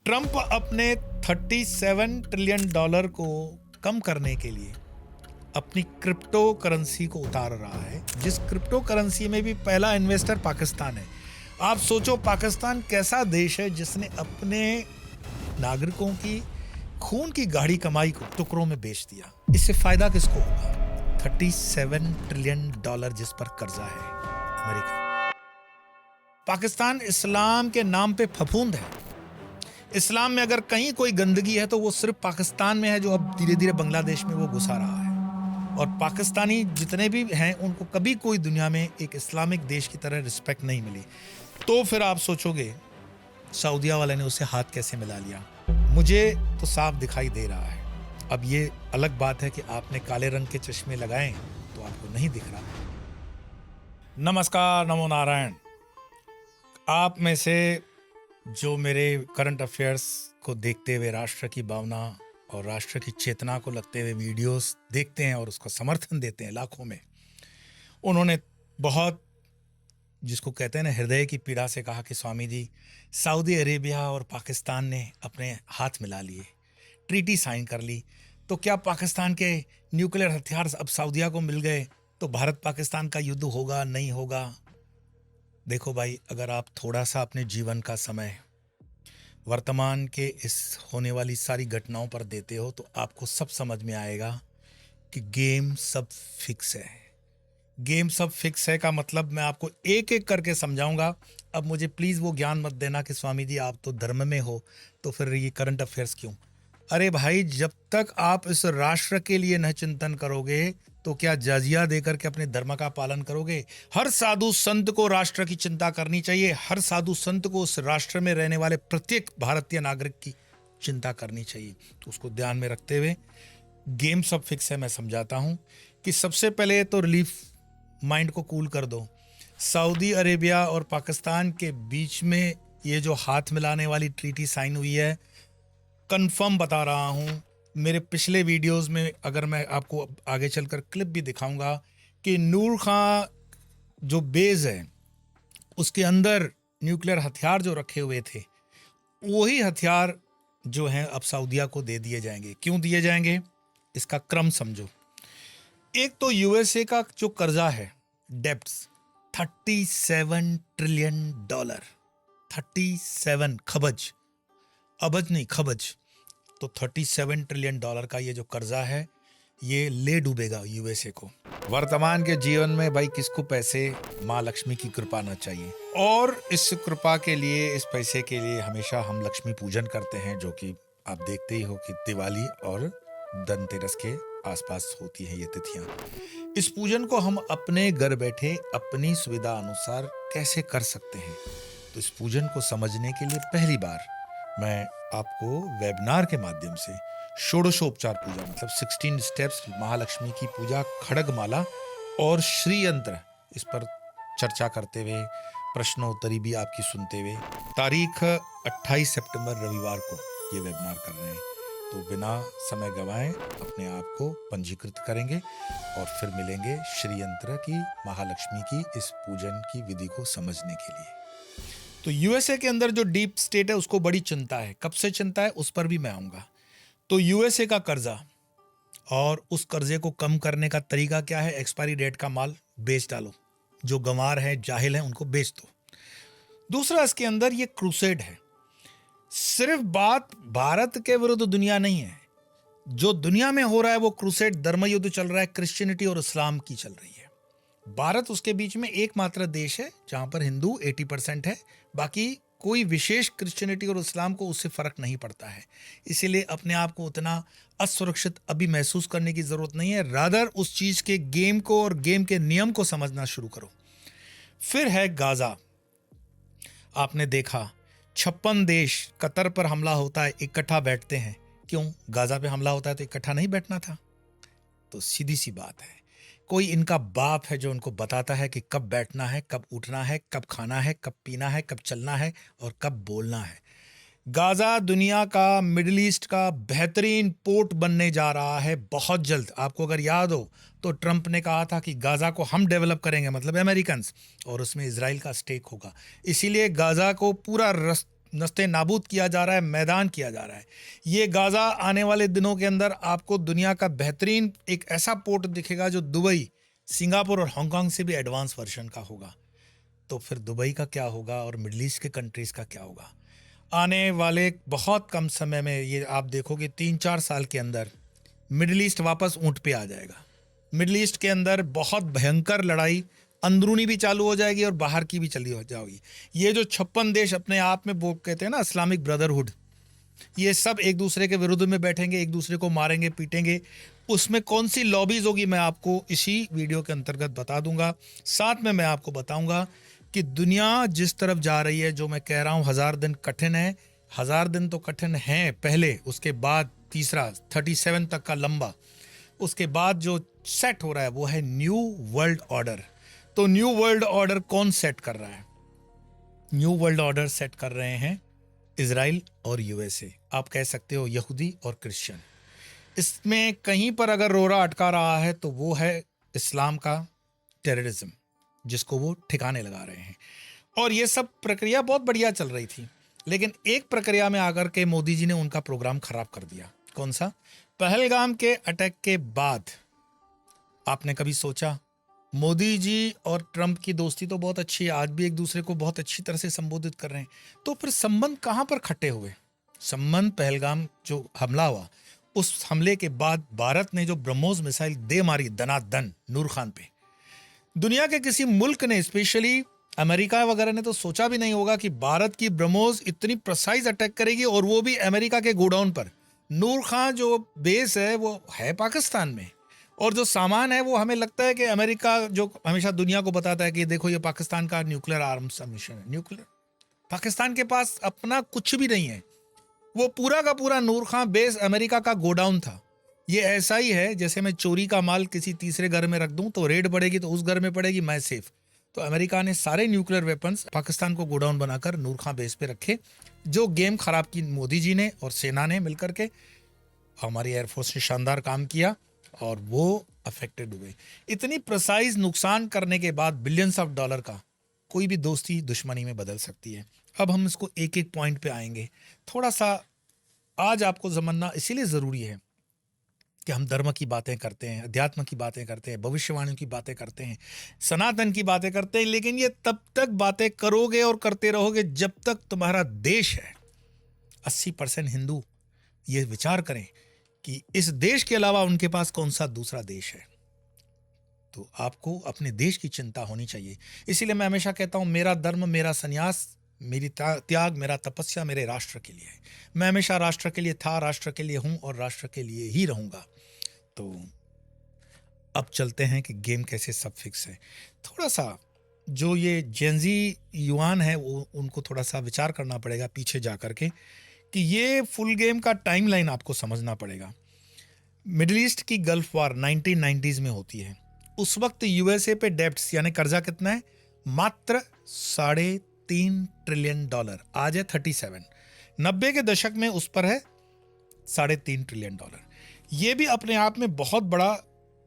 Trump अपने 37 trillion dollar को कम करने के लिए अपनी क्रिप्टो करेंसी को उतार रहा है, जिस क्रिप्टो करेंसी में भी पहला इन्वेस्टर पाकिस्तान है। आप सोचो पाकिस्तान कैसा देश है जिसने अपने नागरिकों की खून की गाढ़ी कमाई को टुकड़ों में बेच दिया। इससे फायदा किसको होगा? 37 ट्रिलियन डॉलर जिस पर कर्जा है अमेरिका। पाकिस्तान इस्लाम के नाम पे फफूंद है। इस्लाम में अगर कहीं कोई गंदगी है तो वो सिर्फ पाकिस्तान में है, जो अब धीरे धीरे बांग्लादेश में वो घुसा रहा है। और पाकिस्तानी जितने भी हैं उनको कभी कोई दुनिया में एक इस्लामिक देश की तरह रिस्पेक्ट नहीं मिली। तो फिर आप सोचोगे सऊदिया वाले ने उसे हाथ कैसे मिला लिया? मुझे तो साफ दिखाई दे रहा है। अब ये अलग बात है कि आपने काले रंग के चश्मे लगाए तो आपको नहीं दिख रहा। नमस्कार, नमो नारायण। आप में से जो मेरे करंट अफेयर्स को देखते हुए राष्ट्र की भावना और राष्ट्र की चेतना को लगते हुए वीडियोस देखते हैं और उसको समर्थन देते हैं लाखों में, उन्होंने बहुत, जिसको कहते हैं ना, हृदय की पीड़ा से कहा कि स्वामी जी, सऊदी अरेबिया और पाकिस्तान ने अपने हाथ मिला लिए, ट्रीटी साइन कर ली, तो क्या पाकिस्तान के न्यूक्लियर हथियार अब सऊदिया को मिल गए तो भारत पाकिस्तान का युद्ध होगा? नहीं होगा। देखो भाई, अगर आप थोड़ा सा अपने जीवन का समय वर्तमान के इस होने वाली सारी घटनाओं पर देते हो तो आपको सब समझ में आएगा कि गेम सब फिक्स है। गेम सब फिक्स है का मतलब मैं आपको एक एक करके समझाऊंगा। अब मुझे प्लीज़ वो ज्ञान मत देना कि स्वामी जी आप तो धर्म में हो तो फिर ये करंट अफेयर्स क्यों? अरे भाई, जब तक आप इस राष्ट्र के लिए न चिंतन करोगे तो क्या जजिया देकर के अपने धर्म का पालन करोगे? हर साधु संत को राष्ट्र की चिंता करनी चाहिए। हर साधु संत को उस राष्ट्र में रहने वाले प्रत्येक भारतीय नागरिक की चिंता करनी चाहिए। तो उसको ध्यान में रखते हुए गेम सब फिक्स है, मैं समझाता हूं कि सबसे पहले तो रिलीफ माइंड को कूल कर दो। सऊदी अरेबिया और पाकिस्तान के बीच में ये जो हाथ मिलाने वाली ट्रीटी साइन हुई है, कंफर्म बता रहा हूं, मेरे पिछले वीडियोस में अगर मैं आपको आगे चलकर क्लिप भी दिखाऊंगा कि नूर खां जो बेस है उसके अंदर न्यूक्लियर हथियार जो रखे हुए थे, वही हथियार जो हैं अब सऊदिया को दे दिए जाएंगे। क्यों दिए जाएंगे, इसका क्रम समझो। एक तो यूएसए का जो कर्जा है, डेब्ट्स, 37 ट्रिलियन डॉलर, 37 खबज, अबज नहीं खबज, तो 37 ट्रिलियन डॉलर का ये जो कर्जा है ये ले डूबेगा यूएसए को। वर्तमान के जीवन में भाई किसको पैसे, माँ लक्ष्मी की कृपा ना चाहिए, और इस कृपा के लिए, इस पैसे के लिए हमेशा हम लक्ष्मी पूजन करते हैं, जो कि आप देखते ही हो कि दिवाली और धनतेरस के आसपास होती है ये तिथियां। इस पूजन को हम अपने घर बैठे अपनी सुविधा अनुसार कैसे कर सकते हैं, तो इस पूजन को समझने के लिए पहली बार मैं आपको वेबिनार के माध्यम से षोडशोपचार पूजा, मतलब 16 स्टेप्स, महालक्ष्मी की पूजा, खड़गमाला और श्री यंत्र, इस पर चर्चा करते हुए, प्रश्नोत्तरी भी आपकी सुनते हुए, तारीख 28 सितंबर रविवार को ये वेबिनार कर रहे हैं। तो बिना समय गंवाए अपने आप को पंजीकृत करेंगे और फिर मिलेंगे श्री यंत्र की, महालक्ष्मी की इस पूजन की विधि को समझने के लिए। तो यूएसए के अंदर जो डीप स्टेट है उसको बड़ी चिंता है। कब से चिंता है उस पर भी मैं आऊंगा। तो यूएसए का कर्जा और उस कर्जे को कम करने का तरीका क्या है? एक्सपायरी डेट का माल बेच डालो, जो गंवार है, जाहिल है, उनको बेच दो। दूसरा, इसके अंदर ये क्रूसेड है। सिर्फ बात भारत के विरुद्ध दुनिया नहीं है, जो दुनिया में हो रहा है वो क्रूसेड, धर्म युद्ध चल रहा है, क्रिश्चियनिटी और इस्लाम की चल रही है। भारत उसके बीच में एकमात्र देश है जहां पर हिंदू 80% है, बाकी कोई विशेष क्रिश्चियनिटी और इस्लाम को उससे फर्क नहीं पड़ता है। इसीलिए अपने आप को उतना असुरक्षित अभी महसूस करने की जरूरत नहीं है। रादर उस चीज के गेम को और गेम के नियम को समझना शुरू करो। फिर है गाजा। आपने देखा 56 देश, कतर पर हमला होता है इकट्ठा बैठते हैं। क्यों? गाजा पे हमला होता है तो इकट्ठा नहीं बैठना था? तो सीधी सी बात है, कोई इनका बाप है जो उनको बताता है कि कब बैठना है, कब उठना है, कब खाना है, कब पीना है, कब चलना है और कब बोलना है। गाजा दुनिया का, मिडिल ईस्ट का बेहतरीन पोर्ट बनने जा रहा है बहुत जल्द। आपको अगर याद हो तो ट्रंप ने कहा था कि गाजा को हम डेवलप करेंगे, मतलब अमेरिकन, और उसमें इजराइल का स्टेक होगा। इसीलिए गाजा को पूरा नस्ते नाबूद किया जा रहा है, मैदान किया जा रहा है। ये गाज़ा आने वाले दिनों के अंदर आपको दुनिया का बेहतरीन एक ऐसा पोर्ट दिखेगा जो दुबई, सिंगापुर और हांगकांग से भी एडवांस वर्जन का होगा। तो फिर दुबई का क्या होगा और मिडल ईस्ट के कंट्रीज़ का क्या होगा? आने वाले बहुत कम समय में ये आप देखोगे 3-4 साल के अंदर मिडल ईस्ट वापस ऊंट पे आ जाएगा। मिडल ईस्ट के अंदर बहुत भयंकर लड़ाई अंदरूनी भी चालू हो जाएगी और बाहर की भी चली हो जाएगी। ये जो 56 देश अपने आप में वो कहते हैं ना इस्लामिक ब्रदरहुड, ये सब एक दूसरे के विरुद्ध में बैठेंगे, एक दूसरे को मारेंगे पीटेंगे। उसमें कौन सी लॉबीज होगी मैं आपको इसी वीडियो के अंतर्गत बता दूंगा। साथ में मैं आपको बताऊंगा कि दुनिया जिस तरफ जा रही है, जो मैं कह रहा हूँ 1000 दिन कठिन है, 1000 दिन तो कठिन हैं पहले, उसके बाद तीसरा 37 तक का लंबा, उसके बाद जो सेट हो रहा है वो है न्यू वर्ल्ड ऑर्डर। तो न्यू वर्ल्ड ऑर्डर कौन सेट कर रहा है? न्यू वर्ल्ड ऑर्डर सेट कर रहे हैं इजराइल और यूएसए। आप कह सकते हो यहूदी और क्रिश्चियन। इसमें कहीं पर अगर रोरा अटका रहा है तो वो है इस्लाम का टेररिज्म, जिसको वो ठिकाने लगा रहे हैं। और ये सब प्रक्रिया बहुत बढ़िया चल रही थी, लेकिन एक प्रक्रिया में आकर के मोदी जी ने उनका प्रोग्राम खराब कर दिया। कौन सा? पहलगाम के अटैक के बाद आपने कभी सोचा? मोदी जी और ट्रंप की दोस्ती तो बहुत अच्छी है, आज भी एक दूसरे को बहुत अच्छी तरह से संबोधित कर रहे हैं, तो फिर संबंध कहां पर खट्टे हुए? संबंध पहलगाम जो हमला हुआ, उस हमले के बाद भारत ने जो ब्रह्मोस मिसाइल दे मारी दनादन नूर खान पे, दुनिया के किसी मुल्क ने, स्पेशली अमेरिका वगैरह ने तो सोचा भी नहीं होगा कि भारत की ब्रह्मोस इतनी प्रिसाइज अटैक करेगी, और वो भी अमेरिका के गोडाउन पर। नूर खान जो बेस है वो है पाकिस्तान में, और जो सामान है वो हमें लगता है कि अमेरिका जो हमेशा दुनिया को बताता है कि देखो ये पाकिस्तान का न्यूक्लियर आर्म्स मिशन है, न्यूक्लियर, पाकिस्तान के पास अपना कुछ भी नहीं है। वो पूरा का पूरा नूर खान बेस अमेरिका का गोडाउन था। ये ऐसा ही है जैसे मैं चोरी का माल किसी तीसरे घर में रख दूं तो रेड पड़ेगी तो उस घर में पड़ेगी, मैं सेफ। तो अमेरिका ने सारे न्यूक्लियर वेपन्स पाकिस्तान को गोडाउन बनाकर नूर खान बेस पे रखे। जो गेम खराब की मोदी जी ने और सेना ने मिलकर के, हमारी एयरफोर्स ने शानदार काम किया और वो अफेक्टेड हुए। इतनी प्रिसाइज नुकसान करने के बाद बिलियंस ऑफ डॉलर का कोई भी दोस्ती दुश्मनी में बदल सकती है। अब हम इसको एक एक पॉइंट पे आएंगे। थोड़ा सा आज आपको समझना इसीलिए ज़रूरी है कि हम धर्म की बातें करते हैं, अध्यात्म की बातें करते हैं, भविष्यवाणियों की बातें करते हैं, सनातन की बातें करते हैं, लेकिन ये तब तक बातें करोगे और करते रहोगे जब तक तुम्हारा देश है 80% हिंदू ये विचार करें कि इस देश के अलावा उनके पास कौन सा दूसरा देश है। तो आपको अपने देश की चिंता होनी चाहिए। इसीलिए मैं हमेशा कहता हूं, मेरा धर्म, मेरा संन्यास, मेरी त्याग, मेरा तपस्या मेरे राष्ट्र के लिए है। मैं हमेशा राष्ट्र के लिए था, राष्ट्र के लिए हूं और राष्ट्र के लिए ही रहूंगा। तो अब चलते हैं कि गेम कैसे सब फिक्स है। थोड़ा सा जो ये जेनजी युवान है वो उनको थोड़ा सा विचार करना पड़ेगा पीछे जा कर के कि ये फुल गेम का टाइमलाइन आपको समझना पड़ेगा। मिडिल ईस्ट की गल्फ वार 1990s में होती है। उस वक्त यूएसए पे डेब्ट्स यानी कर्जा कितना है? मात्र $3.5 ट्रिलियन। आज है 37। 90 के दशक में उस पर है $3.5 ट्रिलियन। ये भी अपने आप में बहुत बड़ा,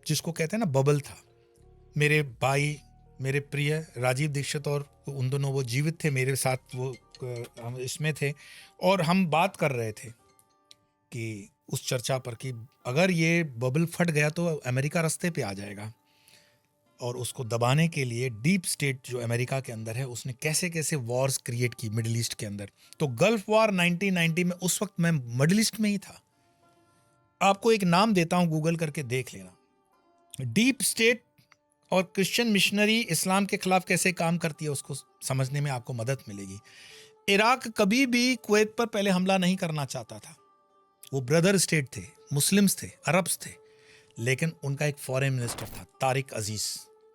जिसको कहते हैं ना, बबल था। मेरे भाई, मेरे प्रिय राजीव दीक्षित और उन दोनों वो जीवित थे मेरे साथ, वो हम इसमें थे और हम बात कर रहे थे कि उस चर्चा पर कि अगर ये बबल फट गया तो अमेरिका रास्ते पे आ जाएगा, और उसको दबाने के लिए डीप स्टेट जो अमेरिका के अंदर है उसने कैसे कैसे वॉर्स क्रिएट की मिडिल ईस्ट के अंदर। तो गल्फ वॉर 1990 में, उस वक्त मैं मिडिल ईस्ट में ही था। आपको एक नाम देता हूं, गूगल करके देख लेना। डीप स्टेट और क्रिश्चियन मिशनरी इस्लाम के खिलाफ कैसे काम करती है उसको समझने में आपको मदद मिलेगी। इराक कभी भी कुवैत पर पहले हमला नहीं करना चाहता था। वो ब्रदर स्टेट थे, मुस्लिम्स थे, अरब्स थे, लेकिन उनका एक फॉरेन मिनिस्टर था, तारिक अजीज।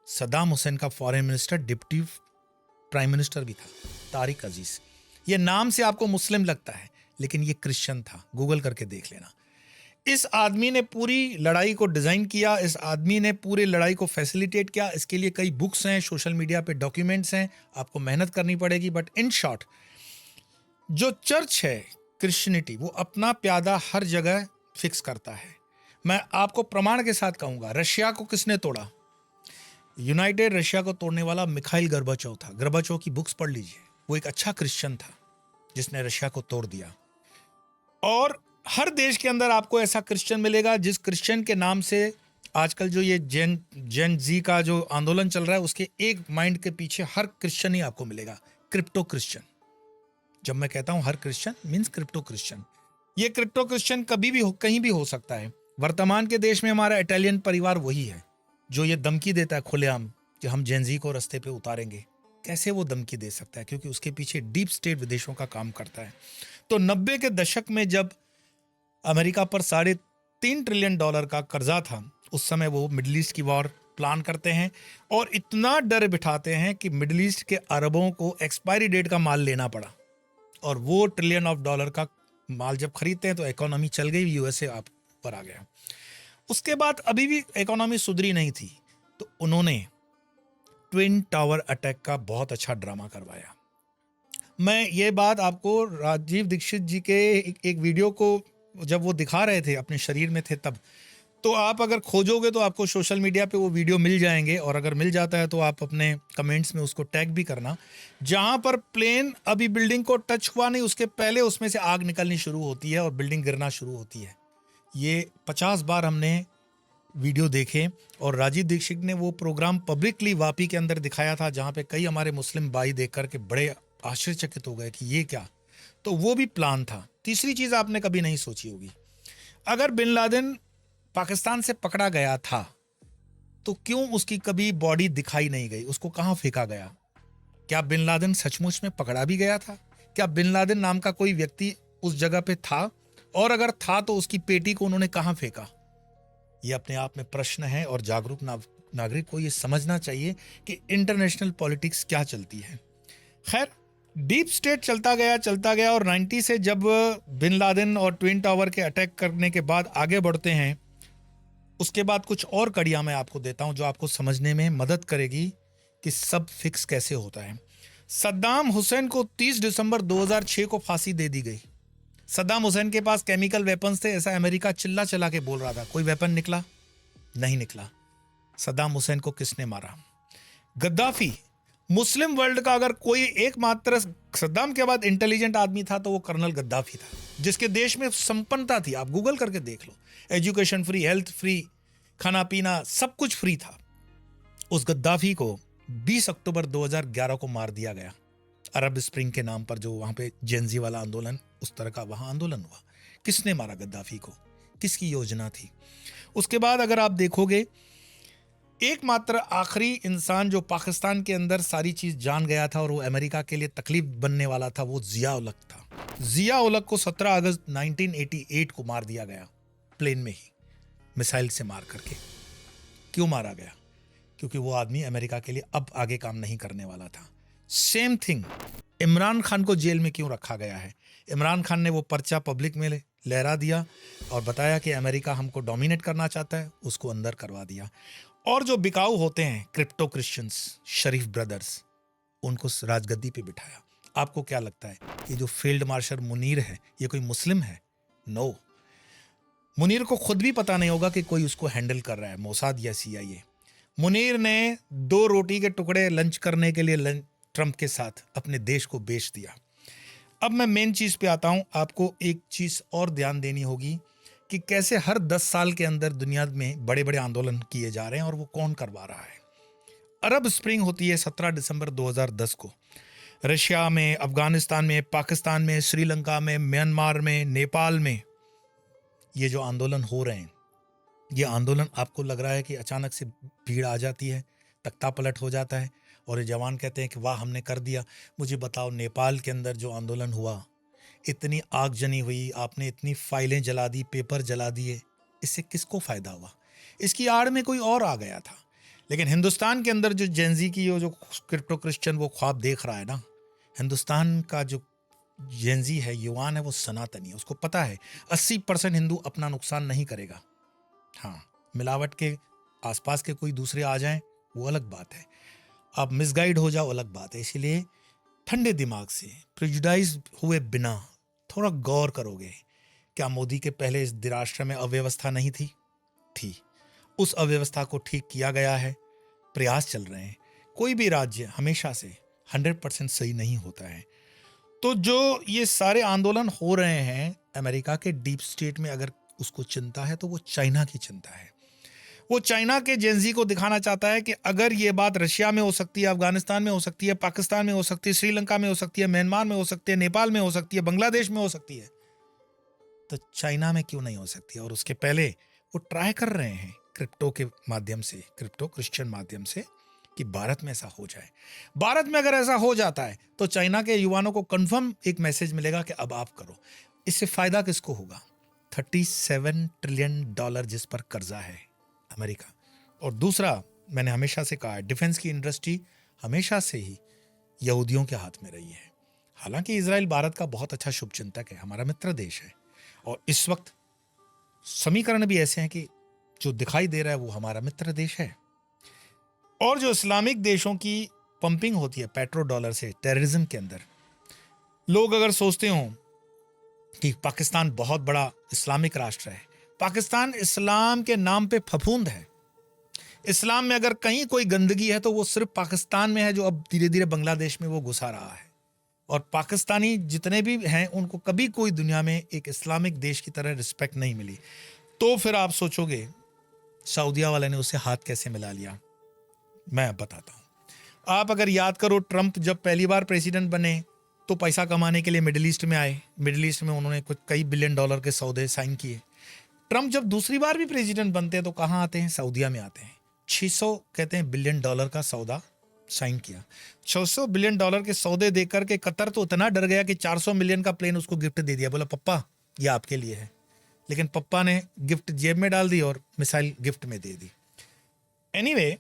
सद्दाम हुसैन का foreign minister, deputy prime minister भी था, तारिक अजीज। ये नाम से आपको मुस्लिम लगता है, लेकिन ये क्रिश्चियन था। गूगल करके देख लेना। इस आदमी ने पूरी लड़ाई को डिजाइन किया, इस आदमी ने पूरी लड़ाई को फैसिलिटेट किया। इसके लिए कई बुक्स हैं, सोशल मीडिया पे डॉक्यूमेंट्स हैं, आपको मेहनत करनी पड़ेगी। बट इन शॉर्ट, जो चर्च है क्रिश्चियनिटी, वो अपना प्यादा हर जगह फिक्स करता है। मैं आपको प्रमाण के साथ कहूंगा, रशिया को किसने तोड़ा? यूनाइटेड रशिया को तोड़ने वाला मिखाइल गर्बाचोव था। गर्बाचोव की बुक्स पढ़ लीजिए, वो एक अच्छा क्रिश्चियन था। जिसने रशिया को तोड़ दिया। और हर देश के अंदर आपको ऐसा क्रिश्चियन मिलेगा जिस क्रिश्चियन के नाम से आजकल जो ये जेन जी का जो आंदोलन चल रहा है, उसके एक माइंड के पीछे हर क्रिश्चियन ही आपको मिलेगा, क्रिप्टो क्रिश्चियन। जब मैं कहता हूं हर क्रिश्चियन, मीन्स क्रिप्टो क्रिश्चियन। ये क्रिप्टो क्रिश्चियन कभी भी कहीं भी हो सकता है। वर्तमान के देश में हमारा इटालियन परिवार वही है जो ये धमकी देता है खुलेआम कि हम जेनजी को रास्ते पे उतारेंगे। कैसे वो धमकी दे सकता है? क्योंकि उसके पीछे डीप स्टेट विदेशों का काम करता है। तो 90 के दशक में जब अमेरिका पर $3.5 ट्रिलियन का कर्जा था, उस समय वो मिडिल ईस्ट की वॉर प्लान करते हैं और इतना डर बिठाते हैं कि मिडिल ईस्ट के अरबों को एक्सपायरी डेट का माल लेना पड़ा। और वो $1 ट्रिलियन का माल जब खरीदते हैं तो इकोनॉमी चल गई, यूएसए आप पर आ गया। उसके बाद अभी भी इकोनॉमी सुधरी नहीं थी, तो उन्होंने ट्विन टावर अटैक का बहुत अच्छा ड्रामा करवाया। मैं ये बात आपको राजीव दीक्षित जी के एक वीडियो को जब वो दिखा रहे थे, अपने शरीर में थे तब, तो आप अगर खोजोगे तो आपको सोशल मीडिया पे वो वीडियो मिल जाएंगे, और अगर मिल जाता है तो आप अपने कमेंट्स में उसको टैग भी करना। जहां पर प्लेन अभी बिल्डिंग को टच हुआ नहीं, उसके पहले उसमें से आग निकलनी शुरू होती है और बिल्डिंग गिरना शुरू होती है। ये 50 बार हमने वीडियो देखे, और राजीव दीक्षित ने वो प्रोग्राम पब्लिकली वापी के अंदर दिखाया था, जहाँ पे कई हमारे मुस्लिम भाई देख करके बड़े आश्चर्यचकित हो गए कि ये क्या। तो वो भी प्लान था। तीसरी चीज़ आपने कभी नहीं सोची होगी, अगर बिन लादेन पाकिस्तान से पकड़ा गया था तो क्यों उसकी कभी बॉडी दिखाई नहीं गई? उसको कहाँ फेंका गया? क्या बिन लादेन सचमुच में पकड़ा भी गया था? क्या बिन लादेन नाम का कोई व्यक्ति उस जगह पे था? और अगर था तो उसकी पेटी को उन्होंने कहाँ फेंका? ये अपने आप में प्रश्न है, और जागरूक नागरिक को ये समझना चाहिए कि इंटरनेशनल पॉलिटिक्स क्या चलती है। खैर, डीप स्टेट चलता गया और 90 से जब बिन लादेन और ट्विन टावर के अटैक करने के बाद आगे बढ़ते हैं, उसके बाद कुछ और कड़ियां मैं आपको देता हूं जो आपको समझने में मदद करेगी कि सब फिक्स कैसे होता है। सद्दाम हुसैन को 30 दिसंबर 2006 को फांसी दे दी गई। सद्दाम हुसैन के पास केमिकल वेपन्स थे, ऐसा अमेरिका चिल्ला चला के बोल रहा था। कोई वेपन निकला? नहीं निकला। सद्दाम हुसैन को किसने मारा? गद्दाफी। मुस्लिम वर्ल्ड का अगर कोई एकमात्र सद्दाम के बाद इंटेलिजेंट आदमी था तो वो कर्नल गद्दाफी था, जिसके देश में संपन्नता थी। आप गूगल करके देख लो, एजुकेशन फ्री, हेल्थ फ्री, खाना पीना सब कुछ फ्री था। उस गद्दाफी को 20 अक्टूबर 2011 को मार दिया गया, अरब स्प्रिंग के नाम पर, जो वहां पे जेनजी वाला आंदोलन, उस तरह का वहां आंदोलन हुआ। किसने मारा गद्दाफी को? किसकी योजना थी? उसके बाद अगर आप देखोगे, एकमात्र आखिरी इंसान जो पाकिस्तान के अंदर सारी चीज जान गया था और वो अमेरिका के लिए तकलीफ बनने वाला था, वो जिया उल हक था। जिया उल हक को 17 अगस्त 1988 को मार दिया गया, प्लेन में ही, मिसाइल से मार करके। क्यों मारा गया? क्योंकि वो आदमी अमेरिका के लिए अब आगे काम नहीं करने वाला था। सेम थिंग, इमरान खान को जेल में क्यों रखा गया है? इमरान खान ने वो पर्चा पब्लिक में लहरा दिया और बताया कि अमेरिका हमको डोमिनेट करना चाहता है, उसको अंदर करवा दिया। और जो बिकाऊ होते हैं क्रिप्टो क्रिश्चियंस, शरीफ ब्रदर्स, उनको राजगद्दी पे बिठाया। आपको क्या लगता है ये जो फील्ड मार्शल मुनीर है, ये कोई मुस्लिम है? नो। मुनीर को खुद भी पता नहीं होगा कि कोई उसको हैंडल कर रहा है, मोसाद या CIA। मुनीर ने 2 रोटी के टुकड़े लंच करने के लिए ट्रंप के साथ अपने देश को बेच दिया। अब मैं मेन चीज पे आता हूं। आपको एक चीज और ध्यान देनी होगी कि कैसे हर 10 साल के अंदर दुनिया में बड़े बड़े आंदोलन किए जा रहे हैं, और वो कौन करवा रहा है। अरब स्प्रिंग होती है 17 दिसंबर 2010 को, रशिया में, अफगानिस्तान में, पाकिस्तान में, श्रीलंका में, म्यांमार में, नेपाल में। ये जो आंदोलन हो रहे हैं, ये आंदोलन आपको लग रहा है कि अचानक से भीड़ आ जाती है, तख्ता पलट हो जाता है और ये जवान कहते हैं कि वाह हमने कर दिया। मुझे बताओ, नेपाल के अंदर जो आंदोलन हुआ, इतनी आगजनी हुई, आपने इतनी फाइलें जला दी, पेपर जला दिए, इससे किसको फायदा हुआ? इसकी आड़ में कोई और आ गया था। लेकिन हिंदुस्तान के अंदर जो जेनजी की जो क्रिप्टो क्रिश्चियन वो ख्वाब देख रहा है ना, हिंदुस्तान का जो जेनजी है, युवान है, वो सनातनी है। उसको पता है 80% हिंदू अपना नुकसान नहीं करेगा। हाँ, मिलावट के आसपास के कोई दूसरे आ जाएं वो अलग बात है, आप मिसगाइड हो जाओ अलग बात है। इसीलिए ठंडे दिमाग से, प्रेजुडाइज हुए बिना थोड़ा गौर करोगे। क्या मोदी के पहले इस राष्ट्र में अव्यवस्था नहीं थी? थी। उस अव्यवस्था को ठीक किया गया है, प्रयास चल रहे हैं। कोई भी राज्य हमेशा से 100% सही नहीं होता है। तो जो ये सारे आंदोलन हो रहे हैं अमेरिका के डीप स्टेट में, अगर उसको चिंता है तो वो चाइना की चिंता है। वो चाइना के जेंजी को दिखाना चाहता है कि अगर ये बात रशिया में हो सकती है, अफगानिस्तान में हो सकती है, पाकिस्तान में हो सकती है, श्रीलंका में हो सकती है, म्यांमार में हो सकती है, नेपाल में हो सकती है, बांग्लादेश में हो सकती है, तो चाइना में क्यों नहीं हो सकती? और उसके पहले वो ट्राई कर रहे हैं क्रिप्टो के माध्यम से, क्रिप्टो क्रिश्चियन माध्यम से, कि भारत में ऐसा हो जाए। भारत में अगर ऐसा हो जाता है तो चाइना के युवाओं को कंफर्म एक मैसेज मिलेगा कि अब आप करो। इससे फायदा किसको होगा? 37 ट्रिलियन डॉलर जिस पर कर्जा है अमेरिका। और दूसरा, मैंने हमेशा से कहा है, डिफेंस की इंडस्ट्री हमेशा से ही यहूदियों के हाथ में रही है। हालांकि इजराइल भारत का बहुत अच्छा शुभचिंतक है, हमारा मित्र देश है, और इस वक्त समीकरण भी ऐसे हैं कि जो दिखाई दे रहा है वो हमारा मित्र देश है। और जो इस्लामिक देशों की पंपिंग होती है पेट्रो डॉलर से टेररिज्म के अंदर, लोग अगर सोचते हो कि पाकिस्तान बहुत बड़ा इस्लामिक राष्ट्र है, पाकिस्तान इस्लाम के नाम पे फफूंद है। इस्लाम में अगर कहीं कोई गंदगी है तो वो सिर्फ पाकिस्तान में है, जो अब धीरे धीरे बांग्लादेश में वो घुसा रहा है। और पाकिस्तानी जितने भी हैं उनको कभी कोई दुनिया में एक इस्लामिक देश की तरह रिस्पेक्ट नहीं मिली। तो फिर आप सोचोगे सऊदिया वाले ने उससे हाथ कैसे मिला लिया। मैं अब बताता हूं। आप अगर याद करो, ट्रंप जब पहली बार प्रेसिडेंट बने तो पैसा कमाने के लिए मिडिल ईस्ट में आए। मिडिल ईस्ट में उन्होंने कुछ कई बिलियन डॉलर के सौदे साइन किए। ट्रंप जब दूसरी बार भी प्रेसिडेंट बनते हैं तो कहाँ आते हैं? सऊदिया में आते हैं। 600 कहते हैं बिलियन डॉलर का सौदा साइन किया। 600 बिलियन डॉलर के सौदे देकर के कतर तो इतना डर गया कि 400 मिलियन का प्लेन उसको गिफ्ट दे दिया। बोला पप्पा ये आपके लिए है। लेकिन पप्पा ने गिफ्ट जेब में डाल दी और मिसाइल गिफ्ट में दे दी। एनीवे,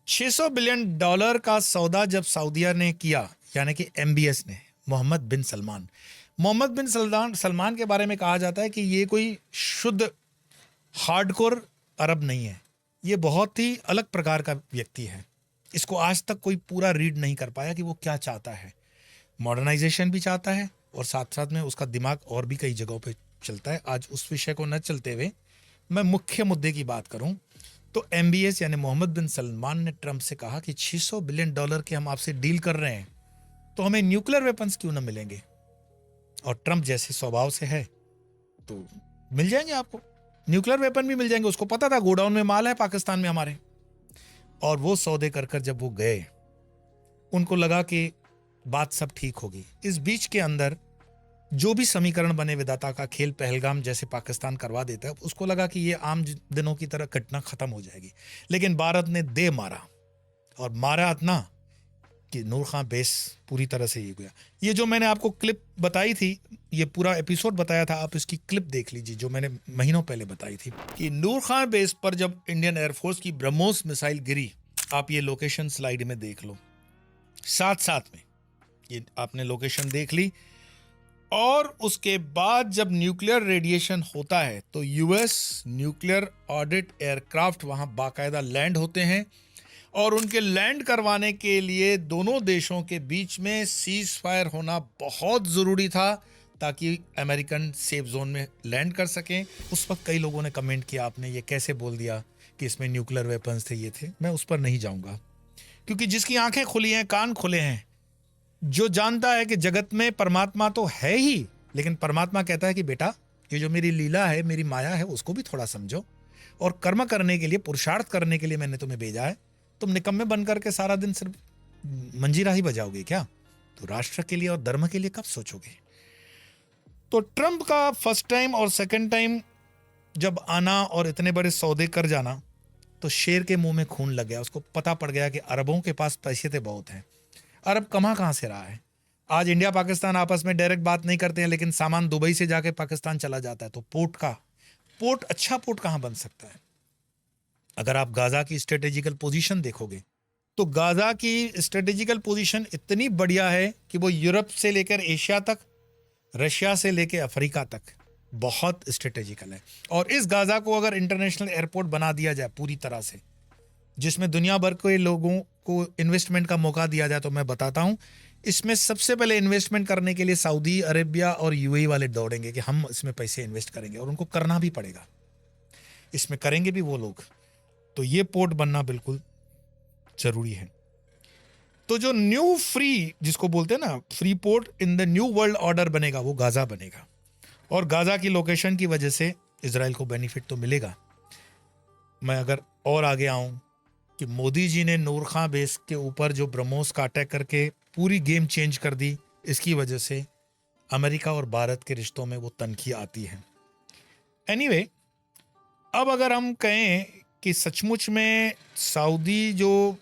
600 बिलियन डॉलर का सौदा जब सऊदिया ने किया, यानी कि एमबीएस ने, मोहम्मद बिन सलमान के बारे में कहा जाता है कि ये कोई शुद्ध हार्डकोर अरब नहीं है। ये बहुत ही अलग प्रकार का व्यक्ति है। इसको आज तक कोई पूरा रीड नहीं कर पाया कि वो क्या चाहता है। मॉडर्नाइजेशन भी चाहता है और साथ साथ में उसका दिमाग और भी कई जगहों पे चलता है। आज उस विषय को न चलते हुए मैं मुख्य मुद्दे की बात करूं तो एमबीएस यानी मोहम्मद बिन सलमान ने ट्रंप से कहा कि 600 बिलियन डॉलर के हम आपसे डील कर रहे हैं तो हमें न्यूक्लियर वेपन्स क्यों ना मिलेंगे? और ट्रंप जैसे स्वभाव से है तो मिल जाएंगे आपको, न्यूक्लियर वेपन भी मिल जाएंगे। उसको पता था गोडाउन में माल है पाकिस्तान में हमारे। और वो सौदे कर कर जब वो गए, उनको लगा कि बात सब ठीक होगी। इस बीच के अंदर जो भी समीकरण बने, विधाता का खेल पहलगाम जैसे पाकिस्तान करवा देता है, उसको लगा कि ये आम दिनों की तरह घटना खत्म हो जाएगी। लेकिन भारत ने दे मारा, और मारा इतना कि नूर खां बेस पूरी तरह से ये गया। ये जो मैंने आपको क्लिप बताई थी, ये पूरा एपिसोड बताया था, आप इसकी क्लिप देख लीजिए जो मैंने महीनों पहले बताई थी कि नूर खां बेस पर जब इंडियन एयरफोर्स की ब्रह्मोस मिसाइल गिरी, आप ये लोकेशन स्लाइड में देख लो। साथ साथ में ये आपने लोकेशन देख ली। और उसके बाद जब न्यूक्लियर रेडिएशन होता है तो यूएस न्यूक्लियर ऑडिट एयरक्राफ्ट वहां बाकायदा लैंड होते हैं। और उनके लैंड करवाने के लिए दोनों देशों के बीच में सीज फायर होना बहुत ज़रूरी था ताकि अमेरिकन सेफ जोन में लैंड कर सकें। उस वक्त कई लोगों ने कमेंट किया, आपने ये कैसे बोल दिया कि इसमें न्यूक्लियर वेपन्स थे, ये थे। मैं उस पर नहीं जाऊंगा, क्योंकि जिसकी आंखें खुली हैं, कान खुले हैं, जो जानता है कि जगत में परमात्मा तो है ही, लेकिन परमात्मा कहता है कि बेटा ये जो मेरी लीला है, मेरी माया है, उसको भी थोड़ा समझो। और कर्म करने के लिए, पुरुषार्थ करने के लिए मैंने तुम्हें भेजा है। तुम निकम्मे बन करके सारा दिन सिर्फ मंजीरा ही बजाओगे क्या? तो राष्ट्र के लिए और धर्म के लिए कब सोचोगे? तो ट्रंप का फर्स्ट टाइम और सेकंड टाइम जब आना और इतने बड़े सौदे कर जाना, तो शेर के मुंह में खून लग गया। उसको पता पड़ गया कि अरबों के पास पैसे तो बहुत हैं। अरब कहाँ से रहा है? आज इंडिया पाकिस्तान आपस में डायरेक्ट बात नहीं करते हैं, लेकिन सामान दुबई से जाके पाकिस्तान चला जाता है। तो पोर्ट अच्छा पोर्ट कहाँ बन सकता है? अगर आप गाजा की स्ट्रेटेजिकल पोजीशन देखोगे तो गाजा की स्ट्रेटेजिकल पोजीशन इतनी बढ़िया है कि वो यूरोप से लेकर एशिया तक, रशिया से लेकर अफ्रीका तक बहुत स्ट्रेटेजिकल है। और इस गाजा को अगर इंटरनेशनल एयरपोर्ट बना दिया जाए पूरी तरह से, जिसमें दुनिया भर के लोगों को इन्वेस्टमेंट का मौका दिया जाए, तो मैं बताता हूं इसमें सबसे पहले इन्वेस्टमेंट करने के लिए सऊदी अरेबिया और यूएई वाले दौड़ेंगे कि हम इसमें पैसे इन्वेस्ट करेंगे, और उनको करना भी पड़ेगा। इसमें करेंगे भी वो लोग। तो ये पोर्ट बनना बिल्कुल जरूरी है। तो जो न्यू फ्री, जिसको बोलते हैं ना free port in the new world order बनेगा, वो गाजा बनेगा। और गाजा की लोकेशन की वजह से इजराइल को बेनिफिट तो मिलेगा। मैं अगर और आगे आऊं कि मोदी जी ने नूर खां बेस के ऊपर जो ब्रह्मोस का अटैक करके पूरी गेम चेंज कर दी, इसकी वजह से अमेरिका और भारत के रिश्तों में वो तनखी आती है। एनीवे, अब अगर हम कहें कि सचमुच में सऊदी जो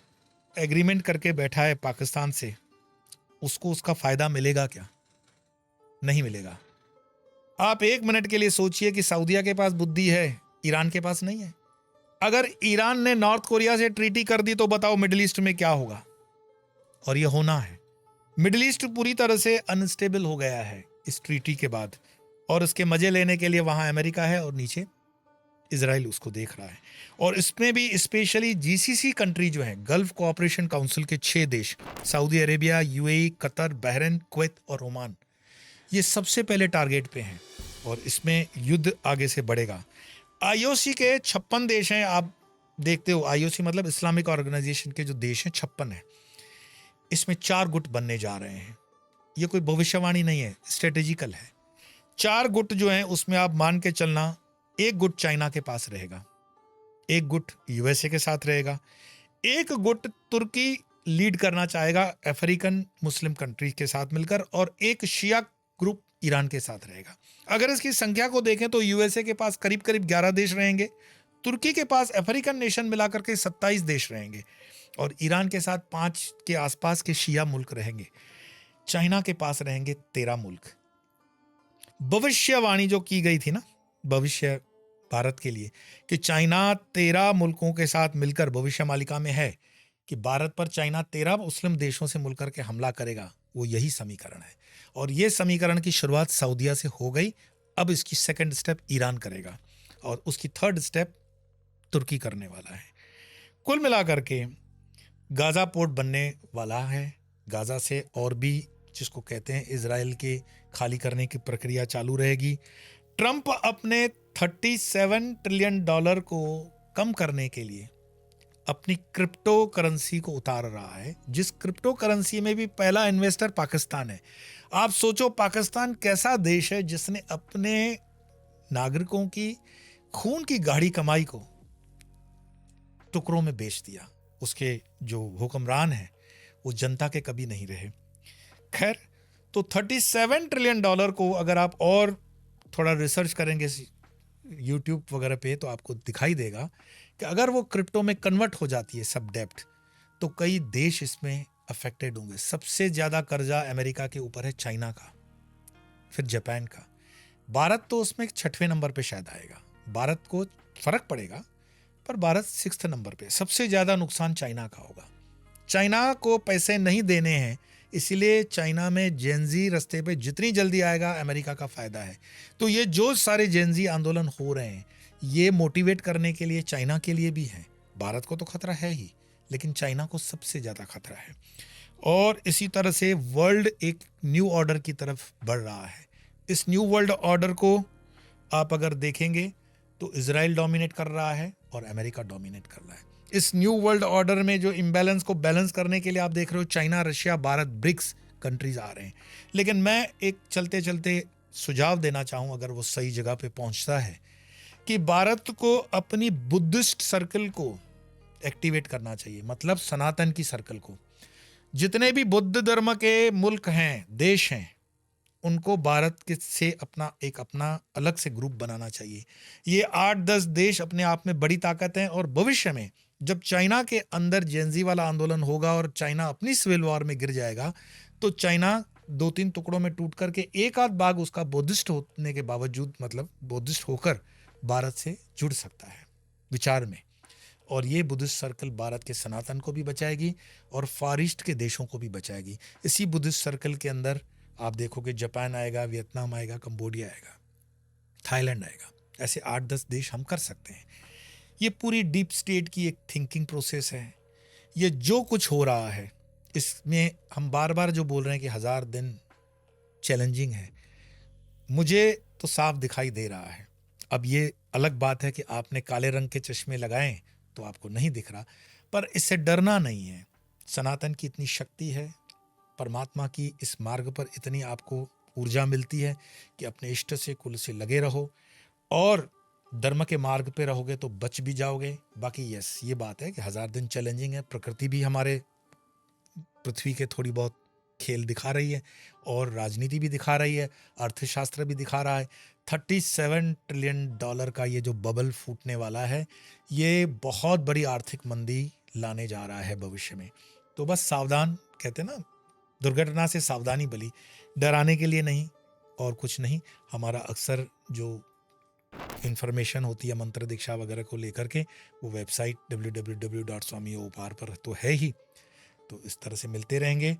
एग्रीमेंट करके बैठा है पाकिस्तान से, उसको उसका फायदा मिलेगा क्या? नहीं मिलेगा। आप एक मिनट के लिए सोचिए कि सऊदीया के पास बुद्धि है, ईरान के पास नहीं है। अगर ईरान ने नॉर्थ कोरिया से ट्रीटी कर दी तो बताओ मिडिल ईस्ट में क्या होगा? और ये होना है। मिडिल ईस्ट पूरी तरह से अनस्टेबल हो गया है इस ट्रीटी के बाद, और उसके मजे लेने के लिए वहां अमेरिका है और नीचे इजराइल उसको देख रहा है। और इसमें भी स्पेशली जीसीसी कंट्री जो है, गल्फ कोऑपरेशन काउंसिल के 6 देश, Saudi Arabia, UAE, Qatar, Bahrain, Kuwait और ओमान, ये सबसे पहले टारगेट पे हैं और इसमें युद्ध आगे से बढ़ेगा। आईओसी के 56 देश हैं। आप देखते हो, आईओसी मतलब इस्लामिक ऑर्गेनाइजेशन के जो देश हैं 56 हैं। इसमें 4 गुट बनने जा रहे हैं। ये कोई भविष्यवाणी नहीं है, स्ट्रेटेजिकल है। 4 गुट जो हैं उसमें आप मान के चलना, एक गुट चाइना के पास रहेगा, एक गुट यूएसए के साथ रहेगा, एक गुट तुर्की लीड करना चाहेगा अफ्रीकन मुस्लिम कंट्री के साथ मिलकर, और एक शिया ग्रुप ईरान के साथ रहेगा। अगर इसकी संख्या को देखें तो यूएसए के पास करीब करीब 11 देश रहेंगे, तुर्की के पास अफ्रीकन नेशन मिलाकर के 27 देश रहेंगे, और ईरान के साथ 5 के आसपास के शिया मुल्क रहेंगे। चाइना के पास रहेंगे 13 मुल्क। भविष्यवाणी जो की गई थी ना, भविष्य भारत के लिए, कि चाइना 13 मुल्कों के साथ मिलकर, भविष्य मालिका में है कि भारत पर चाइना 13 मुस्लिम देशों से मिलकर के हमला करेगा, वो यही समीकरण है। और ये समीकरण की शुरुआत सऊदीया से हो गई। अब इसकी सेकंड स्टेप ईरान करेगा और उसकी थर्ड स्टेप तुर्की करने वाला है। कुल मिलाकर के गाजा पोर्ट बनने वाला है। गाजा से और भी, जिसको कहते हैं इजराइल के, खाली करने की प्रक्रिया चालू रहेगी। ट्रंप अपने $37 ट्रिलियन को कम करने के लिए अपनी क्रिप्टो करेंसी को उतार रहा है, जिस क्रिप्टो करेंसी में भी पहला इन्वेस्टर पाकिस्तान है। आप सोचो, पाकिस्तान कैसा देश है जिसने अपने नागरिकों की खून की गाढ़ी कमाई को टुकड़ों में बेच दिया। उसके जो हुक्मरान हैं वो जनता के कभी नहीं रहे। खैर, तो $37 ट्रिलियन को अगर आप और थोड़ा रिसर्च करेंगे यूट्यूब वगैरह पे, तो आपको दिखाई देगा कि अगर वो क्रिप्टो में कन्वर्ट हो जाती है सब डेब्ट, तो कई देश इसमें अफेक्टेड होंगे। सबसे ज़्यादा कर्जा अमेरिका के ऊपर है, चाइना का, फिर जापान का। भारत तो उसमें 6वें नंबर पे शायद आएगा। भारत को फर्क पड़ेगा, पर भारत 6th नंबर पे। सबसे ज़्यादा नुकसान चाइना का होगा। चाइना को पैसे नहीं देने हैं, इसलिए चाइना में जेनजी रास्ते पे जितनी जल्दी आएगा अमेरिका का फायदा है। तो ये जो सारे जेनजी आंदोलन हो रहे हैं, ये मोटिवेट करने के लिए चाइना के लिए भी है। भारत को तो खतरा है ही, लेकिन चाइना को सबसे ज़्यादा खतरा है। और इसी तरह से वर्ल्ड एक न्यू ऑर्डर की तरफ बढ़ रहा है। इस न्यू वर्ल्ड ऑर्डर को आप अगर देखेंगे तो इजराइल डोमिनेट कर रहा है और अमेरिका डोमिनेट कर रहा है। इस न्यू वर्ल्ड ऑर्डर में जो इम्बैलेंस को बैलेंस करने के लिए आप देख रहे हो, China, Russia, Bharat, BRICS countries आ रहे हैं। लेकिन मैं एक चलते चलते सुझाव देना चाहूँ, अगर वो सही जगह पे पहुंचता है, कि भारत को अपनी बुद्धिस्ट सर्कल को एक्टिवेट करना चाहिए, मतलब सनातन की सर्कल को। जितने भी बुद्ध धर्म के मुल्क हैं, देश हैं, उनको भारत के से अपना अलग से ग्रुप बनाना चाहिए। ये 8-10 देश अपने आप में बड़ी ताकत हैं, और भविष्य में जब चाइना के अंदर जेनजी वाला आंदोलन होगा और चाइना अपनी सिविल वॉर में गिर जाएगा, तो चाइना 2-3 टुकड़ों में टूट करके एक आध भाग उसका बौद्धिस्ट होने के बावजूद, मतलब बौद्धिस्ट होकर, भारत से जुड़ सकता है विचार में। और ये बुद्धिस्ट सर्कल भारत के सनातन को भी बचाएगी और फार ईस्ट के देशों को भी बचाएगी। इसी बुद्धिस्ट सर्कल के अंदर आप देखोगे जापान आएगा, वियतनाम आएगा, कंबोडिया आएगा, थाईलैंड आएगा। ऐसे 8-10 देश हम कर सकते हैं। ये पूरी डीप स्टेट की एक थिंकिंग प्रोसेस है। ये जो कुछ हो रहा है, इसमें हम बार बार जो बोल रहे हैं कि 1000 दिन चैलेंजिंग है, मुझे तो साफ दिखाई दे रहा है। अब ये अलग बात है कि आपने काले रंग के चश्मे लगाएं तो आपको नहीं दिख रहा, पर इससे डरना नहीं है। सनातन की इतनी शक्ति है, परमात्मा की इस मार्ग पर इतनी आपको ऊर्जा मिलती है कि अपने इष्ट से कुल से लगे रहो, और धर्म के मार्ग पे रहोगे तो बच भी जाओगे। बाकी यस, ये बात है कि 1000 दिन चैलेंजिंग है, प्रकृति भी हमारे पृथ्वी के थोड़ी बहुत खेल दिखा रही है, और राजनीति भी दिखा रही है, अर्थशास्त्र भी दिखा रहा है। $37 ट्रिलियन का ये जो बबल फूटने वाला है, ये बहुत बड़ी आर्थिक मंदी लाने जा रहा है भविष्य में। तो बस सावधान, कहते हैं ना, दुर्घटना से सावधानी भली, डराने के लिए नहीं और कुछ नहीं। हमारा अक्सर जो इन्फॉर्मेशन होती है मंत्र दीक्षा वगैरह को लेकर के, वो वेबसाइट www.swamyoupar पर तो है ही। तो इस तरह से मिलते रहेंगे,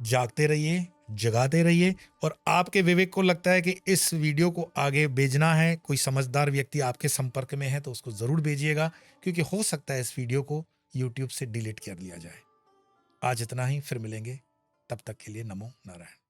जागते रहिए, जगाते रहिए। और आपके विवेक को लगता है कि इस वीडियो को आगे भेजना है, कोई समझदार व्यक्ति आपके संपर्क में है तो उसको ज़रूर भेजिएगा, क्योंकि हो सकता है इस वीडियो को यूट्यूब से डिलीट कर लिया जाए। आज इतना ही, फिर मिलेंगे, तब तक के लिए नमो नारायण।